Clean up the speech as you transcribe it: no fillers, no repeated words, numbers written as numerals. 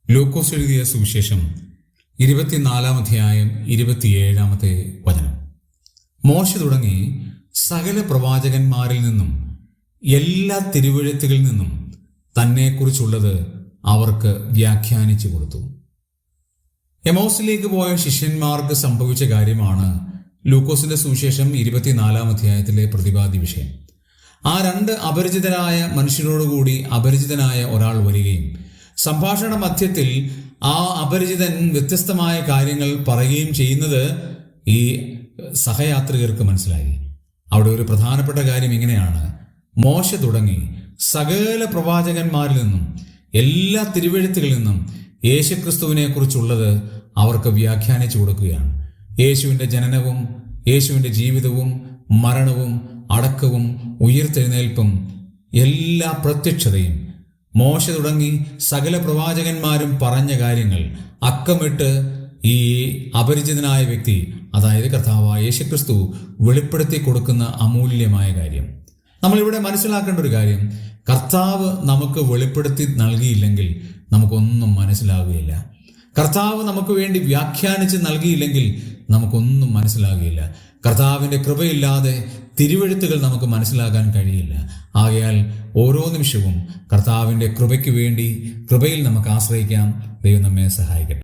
ലൂക്കോസ് എഴുതിയ സുവിശേഷം 24-ാം അധ്യായം 27-ാമത്തെ വചനം. മോശെ തുടങ്ങി സകല പ്രവാചകന്മാരിൽ നിന്നും എല്ലാ തിരുവെഴുത്തുകളിൽ നിന്നും തന്നെക്കുറിച്ചുള്ളത് അവർക്ക് വ്യാഖ്യാനിച്ചു കൊടുത്തു. എമൗസിലേക്ക് പോയ ശിഷ്യന്മാർക്ക് സംഭവിച്ച കാര്യമാണ് ലൂക്കോസിന്റെ സുവിശേഷം 24-ാം അധ്യായത്തിലെ പ്രതിപാദ്യ വിഷയം. ആ രണ്ട് അപരിചിതരായ മനുഷ്യരോടുകൂടി അപരിചിതനായ ഒരാൾ വരികയും സംഭാഷണ മധ്യത്തിൽ ആ അപരിചിതൻ വ്യത്യസ്തമായ കാര്യങ്ങൾ പറയുകയും ചെയ്യുന്നത് ഈ സഹയാത്രികർക്ക് മനസ്സിലായി. അവിടെ ഒരു പ്രധാനപ്പെട്ട കാര്യം ഇങ്ങനെയാണ്: മോശെ തുടങ്ങി സകല പ്രവാചകന്മാരിൽ നിന്നും എല്ലാ തിരുവെഴുത്തുകളിൽ നിന്നും യേശുക്രിസ്തുവിനെ കുറിച്ചുള്ളത് അവർക്ക് വ്യാഖ്യാനിച്ചു കൊടുക്കുകയാണ്. യേശുവിൻ്റെ ജനനവും യേശുവിൻ്റെ ജീവിതവും മരണവും അടക്കവും ഉയിർത്തെഴുന്നേൽപ്പും എല്ലാ പ്രത്യക്ഷതയും മോശെ തുടങ്ങി സകല പ്രവാചകന്മാരും പറഞ്ഞ കാര്യങ്ങൾ അക്കമിട്ട് ഈ അപരിചിതനായ വ്യക്തി, അതായത് കർത്താവായ യേശുക്രിസ്തു വെളിപ്പെടുത്തി കൊടുക്കുന്ന അമൂല്യമായ കാര്യം. നമ്മളിവിടെ മനസ്സിലാക്കേണ്ട ഒരു കാര്യം, കർത്താവ് നമുക്ക് വെളിപ്പെടുത്തി നൽകിയില്ലെങ്കിൽ നമുക്കൊന്നും മനസ്സിലാകുകയില്ല. കർത്താവ് നമുക്ക് വേണ്ടി വ്യാഖ്യാനിച്ച് നൽകിയില്ലെങ്കിൽ നമുക്കൊന്നും മനസ്സിലാകുകയില്ല. കർത്താവിൻ്റെ കൃപയില്ലാതെ തിരുവെഴുത്തുകൾ നമുക്ക് മനസ്സിലാക്കാൻ കഴിയില്ല. ആകയാൽ ഓരോ നിമിഷവും കർത്താവിൻ്റെ കൃപയ്ക്ക് വേണ്ടി കൃപയിൽ നമുക്ക് ആശ്രയിക്കാം. ദൈവം നമ്മെ സഹായിക്കട്ടെ.